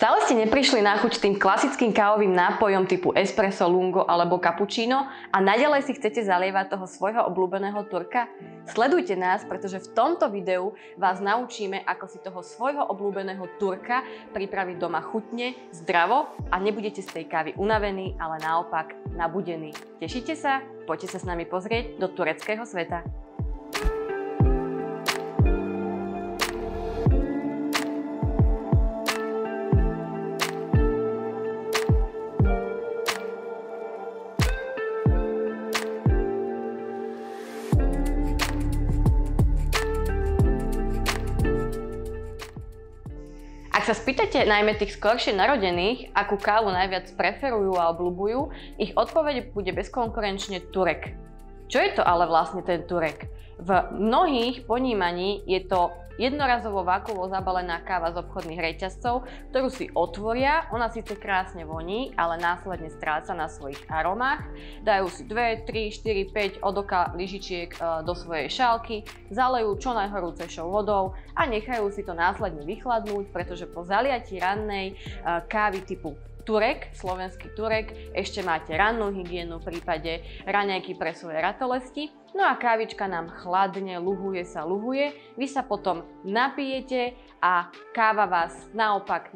Stále ste neprišli na chuť tým klasickým kávovým nápojom typu espresso, lungo alebo cappuccino a naďalej si chcete zalievať toho svojho obľúbeného turka? Sledujte nás, pretože v tomto videu vás naučíme, ako si toho svojho obľúbeného turka pripraviť doma chutne, zdravo a nebudete z tej kávy unavení, ale naopak nabudení. Tešíte sa? Poďte sa s nami pozrieť do tureckého sveta. Ak sa spýtate najmä tých skoršie narodených, akú kávu najviac preferujú a obľúbujú, ich odpoveď bude bezkonkurenčne Turek. Čo je to ale vlastne ten Turek? V mnohých ponímaní je to jednorazovo vákuovo zabalená káva z obchodných reťazcov, ktorú si otvoria, ona síce krásne voní, ale následne stráca na svojich aromách. Dajú si 2, 3, 4, 5 odoka lyžičiek do svojej šálky, zalejú čo najhorúcejšou vodou a nechajú si to následne vychladnúť, pretože po zaliatí rannej kávy typu Turek, slovenský Turek, ešte máte rannú hygienu v prípade raňajky pre svoje ratolesti. No a kávička nám chladne, luhuje, vy sa potom napijete a káva vás naopak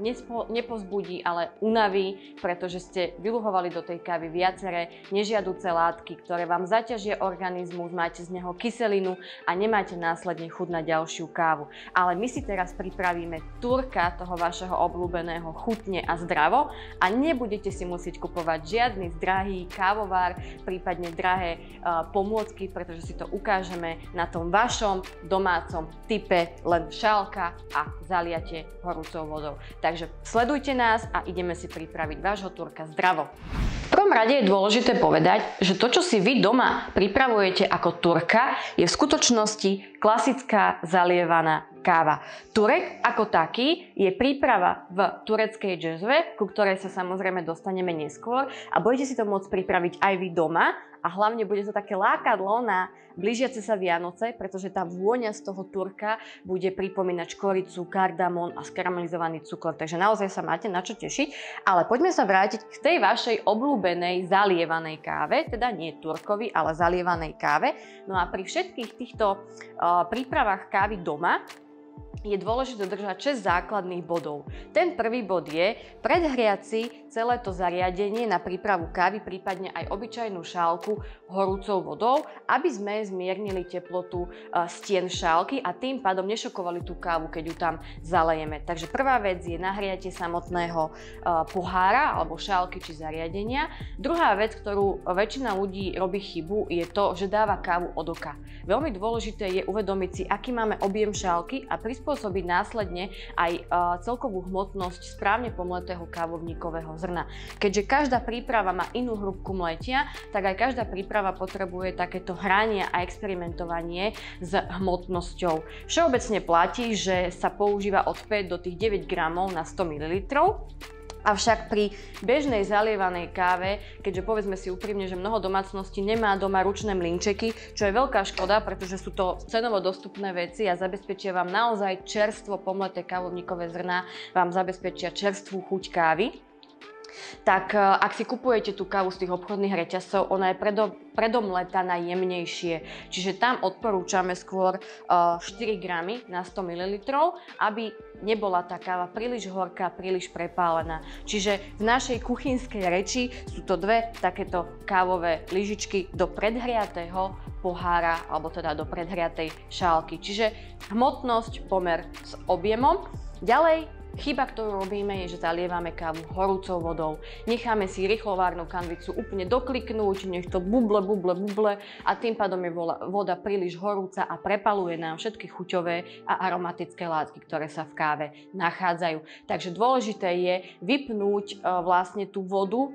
nepozbudí, ale unaví, pretože ste vyluhovali do tej kávy viaceré nežiaduce látky, ktoré vám zaťažia organizmus, máte z neho kyselinu a nemáte následne chuť na ďalšiu kávu. Ale my si teraz pripravíme Turka, toho vašeho obľúbeného chutne a zdravo a nebudete si musieť kupovať žiadny drahý kávovár, prípadne drahé pomôcky, pretože si to ukážeme na tom vašom domácom type, len šálka a zaliate horúcou vodou. Takže sledujte nás a ideme si pripraviť vášho Turka zdravo. V prvom rade je dôležité povedať, že to, čo si vy doma pripravujete ako Turka, je v skutočnosti klasická zalievaná káva. Turek ako taký je príprava v tureckej džezve, ku ktorej sa samozrejme dostaneme neskôr a budete si to môcť pripraviť aj vy doma a hlavne bude to také lákadlo na blížiace sa Vianoce, pretože tá vôňa z toho Turka bude pripomínať škoricu, kardamón a skaramelizovaný cukor, takže naozaj sa máte na čo tešiť. Ale poďme sa vrátiť k tej vašej obľúbenej zalievanej káve, teda nie Turkovi, ale zalievanej káve. No a pri všetkých týchto prípravách kávy doma je dôležité držať 6 základných bodov. Ten prvý bod je predhriať si celé to zariadenie na prípravu kávy, prípadne aj obyčajnú šálku horúcou vodou, aby sme zmiernili teplotu stien šálky a tým pádom nešokovali tú kávu, keď ju tam zalejeme. Takže prvá vec je nahriatie samotného pohára alebo šálky či zariadenia. Druhá vec, ktorú väčšina ľudí robí chybu, je to, že dáva kávu od oka. Veľmi dôležité je uvedomiť si, aký máme objem šálky a prispôsobiť následne aj celkovú hmotnosť správne pomletého kávovníkového zrna. Keďže každá príprava má inú hrúbku mletia, tak aj každá príprava potrebuje takéto hranie a experimentovanie s hmotnosťou. Všeobecne platí, že sa používa od 5 do tých 9 gramov na 100 ml. Avšak pri bežnej zalievanej káve, keďže povedzme si úprimne, že mnoho domácností nemá doma ručné mlynčeky, čo je veľká škoda, pretože sú to cenovo dostupné veci a zabezpečia vám naozaj čerstvo pomleté kávovníkové zrná, vám zabezpečia čerstvú chuť kávy. Tak ak si kupujete tú kávu z tých obchodných reťazcov, ona je predomletaná jemnejšie. Čiže tam odporúčame skôr 4 gramy na 100 ml, aby nebola tá káva príliš horká, príliš prepálená. Čiže v našej kuchynskej reči sú to dve takéto kávové lyžičky do predhriatého pohára, alebo teda do predhriatej šálky. Čiže hmotnosť, pomer s objemom. Ďalej, chyba, ktorú robíme, je, že zalievame kávu horúcou vodou. Necháme si rýchlovárnu kanvicu úplne dokliknúť, nech to buble a tým pádom je voda príliš horúca a prepaluje nám všetky chuťové a aromatické látky, ktoré sa v káve nachádzajú. Takže dôležité je vypnúť vlastne tú vodu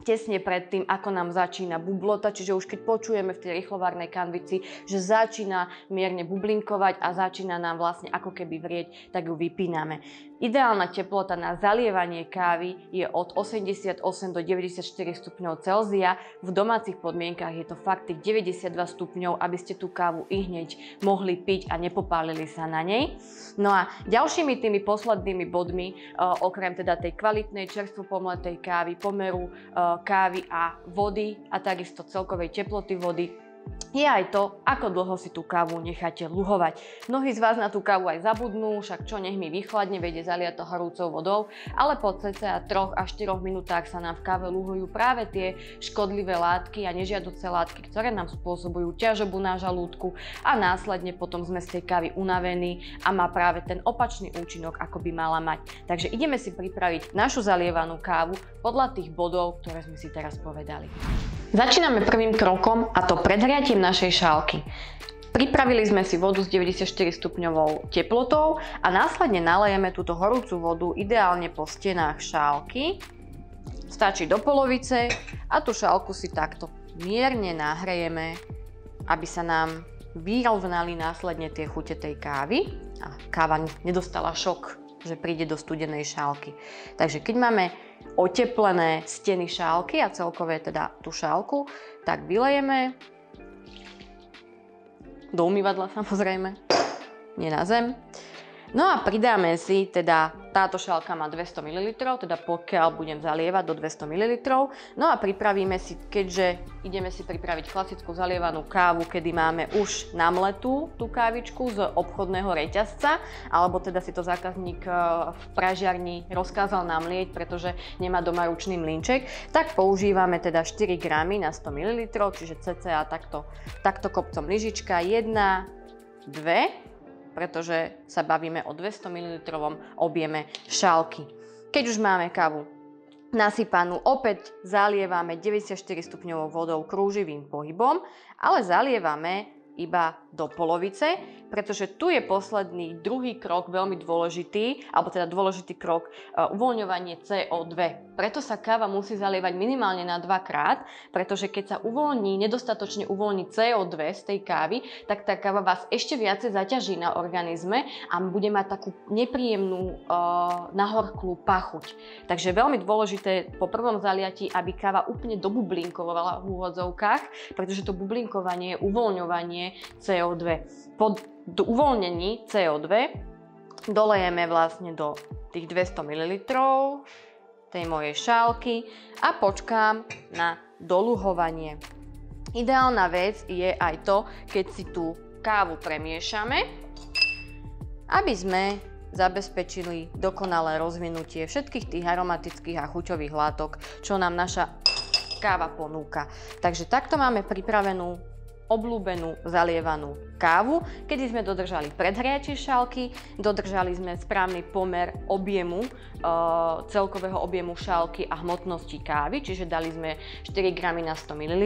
tesne pred tým, ako nám začína bublota, čiže už keď počujeme v tej rýchlovárnej kanvici, že začína mierne bublinkovať a začína nám vlastne ako keby vrieť, tak ju vypíname. Ideálna teplota na zalievanie kávy je od 88 do 94 stupňov Celzia. V domácich podmienkach je to fakt tých 92 stupňov, aby ste tú kávu ihneď mohli piť a nepopálili sa na nej. No a ďalšími tými poslednými bodmi, okrem teda tej kvalitnej čerstvo pomletej kávy, pomeru kávy a vody a takisto celkovej teploty vody, je aj to, ako dlho si tú kávu necháte luhovať. Mnohí z vás na tú kávu aj zabudnú, však čo nech mi vychladne, veď je zaliato horúcou vodou, ale po cca 3 až 4 minútach sa nám v káve luhujú práve tie škodlivé látky a nežiaduce látky, ktoré nám spôsobujú ťažobu na žalúdku a následne potom sme z tej kávy unavení a má práve ten opačný účinok, ako by mala mať. Takže ideme si pripraviť našu zalievanú kávu podľa tých bodov, ktoré sme si teraz povedali. Začíname prvým krokom, a to predhriatím našej šálky. Pripravili sme si vodu s 94 stupňovou teplotou a následne nalejeme túto horúcu vodu ideálne po stenách šálky. Stačí do polovice a tú šálku si takto mierne nahrejeme, aby sa nám vyrovnali následne tie chute tej kávy a káva nedostala šok, že príde do studenej šálky. Takže keď máme oteplené steny šálky a celkové teda tú šálku, tak vylejeme do umývadla samozrejme, nie na zem. No a pridáme si, teda táto šálka má 200 ml, teda pokiaľ budem zalievať do 200 ml. No a pripravíme si, keďže ideme si pripraviť klasickú zalievanú kávu, kedy máme už namletú tú kávičku z obchodného reťazca, alebo teda si to zákazník v pražiarni rozkázal namlieť, pretože nemá doma ručný mlynček, tak používame teda 4 gramy na 100 ml, čiže cca takto kopcom lyžička, 1, 2, pretože sa bavíme o 200 ml objeme šálky. Keď už máme kávu nasypanú, opäť zalievame 94 stupňovou vodou krúživým pohybom, ale zalievame iba do polovice, pretože tu je posledný druhý krok veľmi dôležitý, alebo teda dôležitý krok uvoľňovanie CO2. Preto sa káva musí zalievať minimálne na 2-krát, pretože keď sa nedostatočne uvoľní CO2 z tej kávy, tak tá káva vás ešte viacej zaťaží na organizme a bude mať takú nepríjemnú nahorklú pachuť. Takže veľmi dôležité po prvom zaliatí, aby káva úplne dobublinkovala v úvodzovkách, pretože to bublinkovanie je uvoľňovanie CO2. Po uvoľnení CO2 dolejeme vlastne do tých 200 ml tej mojej šálky a počkám na doluhovanie. Ideálna vec je aj to, keď si tú kávu premiešame, aby sme zabezpečili dokonalé rozvinutie všetkých tých aromatických a chuťových látok, čo nám naša káva ponúka. Takže takto máme pripravenú obľúbenú zalievanú kávu, kedy sme dodržali predhriatie šálky, dodržali sme správny pomer objemu, celkového objemu šálky a hmotnosti kávy, čiže dali sme 4 gramy na 100 ml.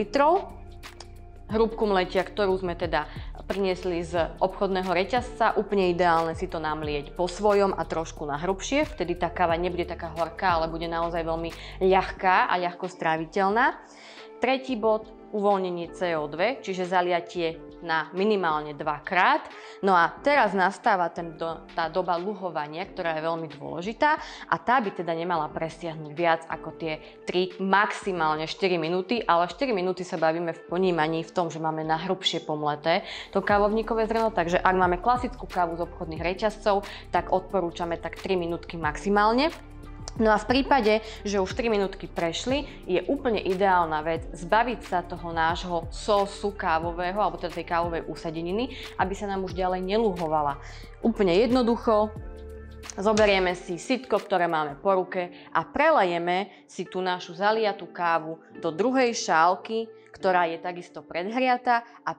Hrúbku mletia, ktorú sme teda priniesli z obchodného reťazca, úplne ideálne si to namlieť po svojom a trošku na hrubšie, vtedy tá káva nebude taká horká, ale bude naozaj veľmi ľahká a ľahko stráviteľná. Tretí bod, uvoľnenie CO2, čiže zaliatie na minimálne 2-krát. No a teraz nastáva tá doba luhovania, ktorá je veľmi dôležitá a tá by teda nemala presiahnuť viac ako tie 3, maximálne 4 minúty, ale 4 minúty sa bavíme v ponímaní v tom, že máme na hrubšie pomleté to kávovníkové zrno, takže ak máme klasickú kávu z obchodných reťazcov, tak odporúčame tak 3 minútky maximálne. No a v prípade, že už 3 minútky prešli, je úplne ideálna vec zbaviť sa toho nášho sósu kávového, alebo teda tej kávovej usadeniny, aby sa nám už ďalej neluhovala. Úplne jednoducho, zoberieme si sitko, ktoré máme po ruke a prelejeme si tú našu zaliatú kávu do druhej šálky, ktorá je takisto predhriata a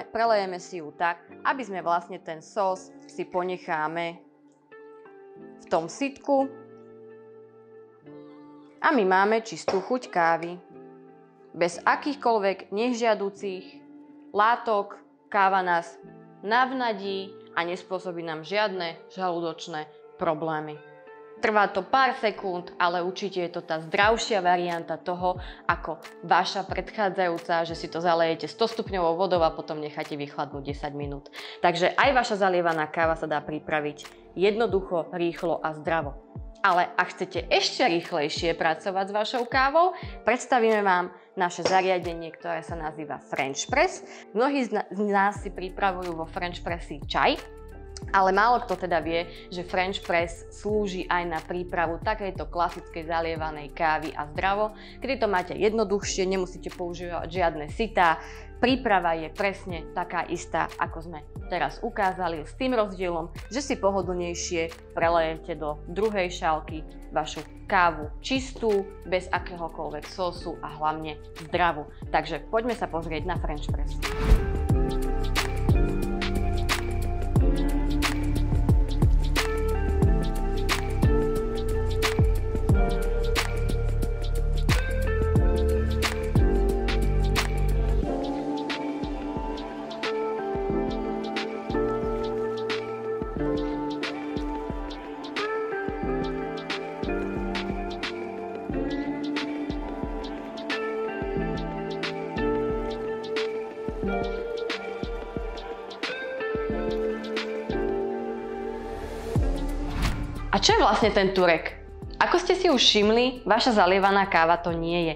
prelejeme si ju tak, aby sme vlastne ten sós si ponecháme v tom sitku. A my máme čistú chuť kávy. Bez akýchkoľvek nežiaducich látok káva nás navnadí a nespôsobí nám žiadne žalúdočné problémy. Trvá to pár sekúnd, ale určite je to tá zdravšia varianta toho, ako vaša predchádzajúca, že si to zalejete 100 stupňovou vodou a potom necháte vychladnúť 10 minút. Takže aj vaša zalievaná káva sa dá pripraviť jednoducho, rýchlo a zdravo. Ale ak chcete ešte rýchlejšie pracovať s vašou kávou, predstavíme vám naše zariadenie, ktoré sa nazýva French Press. Mnohí z nás si pripravujú vo French Pressi čaj, ale málo kto teda vie, že French Press slúži aj na prípravu takejto klasickej zalievanej kávy a zdravo, kedy to máte jednoduchšie, nemusíte používať žiadne sitá. Príprava je presne taká istá, ako sme teraz ukázali, s tým rozdielom, že si pohodlnejšie prelejete do druhej šálky vašu kávu čistú, bez akéhokoľvek sósu a hlavne zdravú. Takže poďme sa pozrieť na French Press. A čo je vlastne ten turek? Ako ste si už všimli, vaša zalievaná káva to nie je.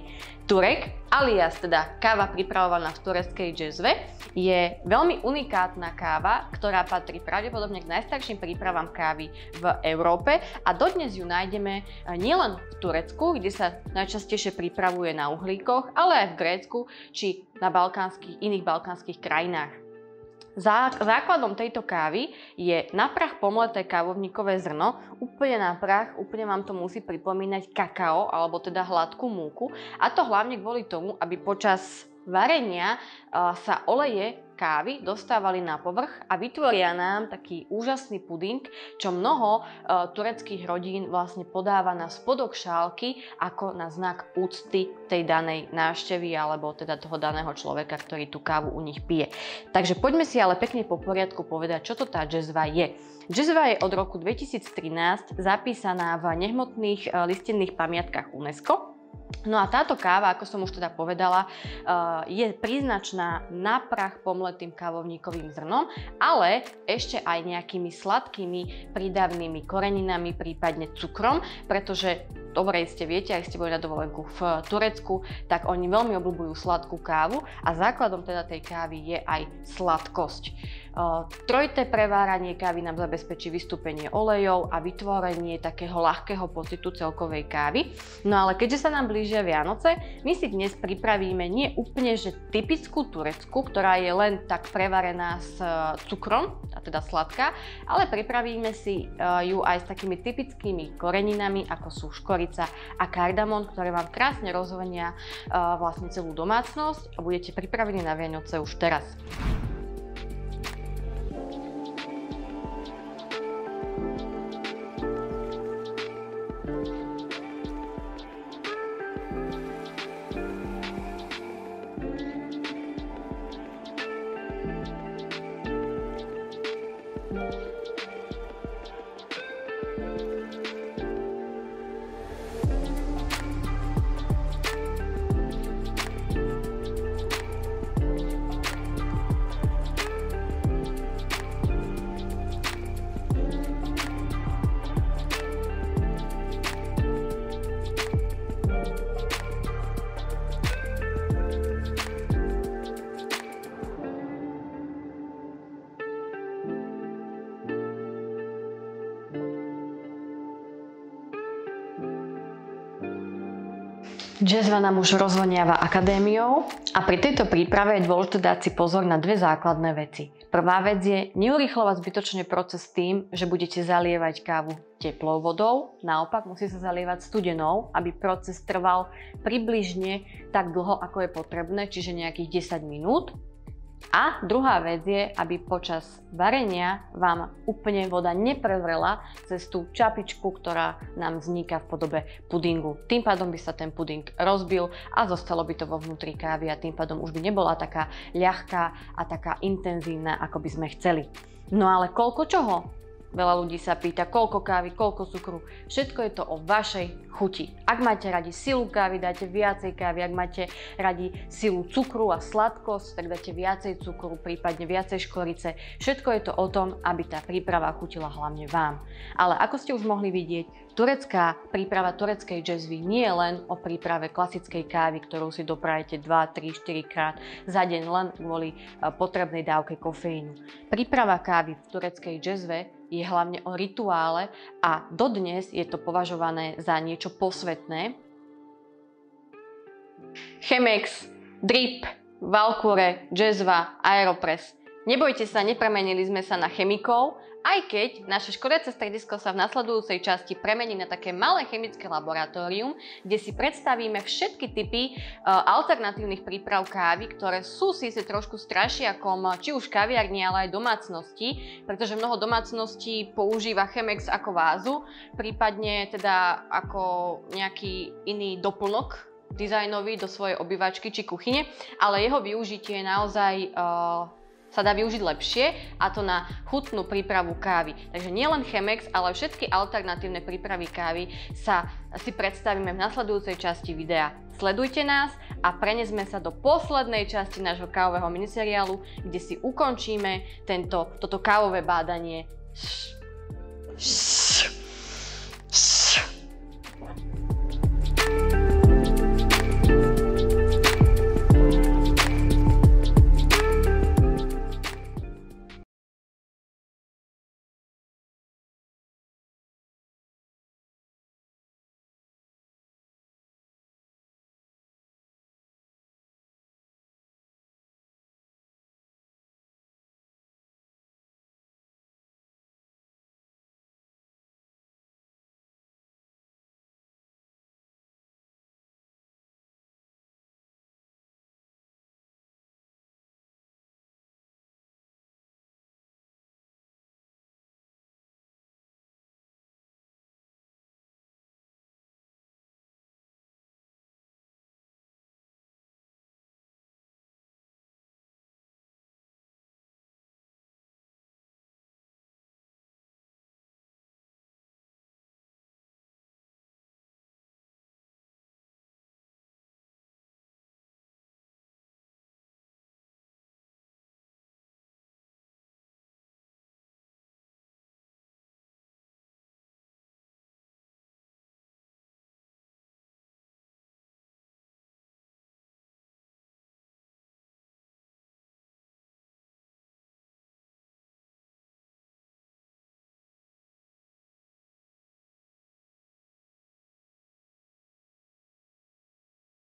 Turek, alias teda káva pripravovaná v tureckej džezve, je veľmi unikátna káva, ktorá patrí pravdepodobne k najstarším prípravám kávy v Európe a dodnes ju nájdeme nielen v Turecku, kde sa najčastejšie pripravuje na uhlíkoch, ale aj v Grécku či na iných balkánskych krajinách. Základom tejto kávy je na prach pomleté kávovníkové zrno, úplne na prach, úplne vám to musí pripomínať kakao, alebo teda hladkú múku, a to hlavne kvôli tomu, aby počas varenia sa oleje kávy dostávali na povrch a vytvoria nám taký úžasný puding, čo mnoho tureckých rodín vlastne podáva na spodok šálky ako na znak úcty tej danej návštevy alebo teda toho daného človeka, ktorý tú kávu u nich pije. Takže poďme si ale pekne po poriadku povedať, čo to tá džezva je. Džezva je od roku 2013 zapísaná v nehmotných listinných pamiatkách UNESCO. No a táto káva, ako som už teda povedala, je príznačná na prach pomletým kávovníkovým zrnom, ale ešte aj nejakými sladkými prídavnými koreninami, prípadne cukrom, pretože dobre ste viete, ak ste boli na dovolenku v Turecku, tak oni veľmi obľúbujú sladkú kávu a základom teda tej kávy je aj sladkosť. Trojité preváranie kávy nám zabezpečí vystúpenie olejov a vytvorenie takého ľahkého pocitu celkovej kávy. No ale keďže sa nám blížia Vianoce, my si dnes pripravíme nie úplne že typickú tureckú, ktorá je len tak prevarená s cukrom, a teda sladká, ale pripravíme si ju aj s takými typickými koreninami, ako sú škorica a kardamon, ktoré vám krásne rozvonia vlastne celú domácnosť a budete pripravení na Vianoce už teraz. Džezva nám už rozvoniava akadémiou a pri tejto príprave je dôležité dať si pozor na dve základné veci. Prvá vec je neurýchľovať zbytočne proces tým, že budete zalievať kávu teplou vodou, naopak musí sa zalievať studenou, aby proces trval približne tak dlho, ako je potrebné, čiže nejakých 10 minút. A druhá vec je, aby počas varenia vám úplne voda neprevrela cez tú čapičku, ktorá nám vzniká v podobe pudingu. Tým pádom by sa ten puding rozbil a zostalo by to vo vnútri kávy a tým pádom už by nebola taká ľahká a taká intenzívna, ako by sme chceli. No ale koľko čoho Veľa ľudí sa pýta, koľko kávy, koľko cukru. Všetko je to o vašej chuti. Ak máte radi silu kávy, dáte viacej kávy. Ak máte radi silu cukru a sladkosť, tak dáte viacej cukru, prípadne viacej škorice. Všetko je to o tom, aby tá príprava chutila hlavne vám. Ale ako ste už mohli vidieť, turecká príprava tureckej džezvy nie je len o príprave klasickej kávy, ktorú si doprajete 2, 3, 4 krát za deň len kvôli potrebnej dávke kofeínu. Príprava kávy v tureckej džezve je hlavne o rituále a dodnes je to považované za niečo posvätné. Chemex, Drip, Valkure, Džezva, Aeropress. Nebojte sa, nepremenili sme sa na chemikov, aj keď naše školiace stredisko sa v nasledujúcej časti premení na také malé chemické laboratórium, kde si predstavíme všetky typy alternatívnych príprav kávy, ktoré sú síce trošku strašiakom či už kaviarni, ale aj domácnosti, pretože mnoho domácností používa Chemex ako vázu, prípadne teda ako nejaký iný doplnok dizajnový do svojej obývačky či kuchyne, ale jeho využitie naozaj sa dá využiť lepšie, a to na chutnú prípravu kávy. Takže nielen Chemex, ale všetky alternatívne prípravy kávy si predstavíme v nasledujúcej časti videa. Sledujte nás a prenesme sa do poslednej časti nášho kávového miniseriálu, kde si ukončíme toto kávové bádanie.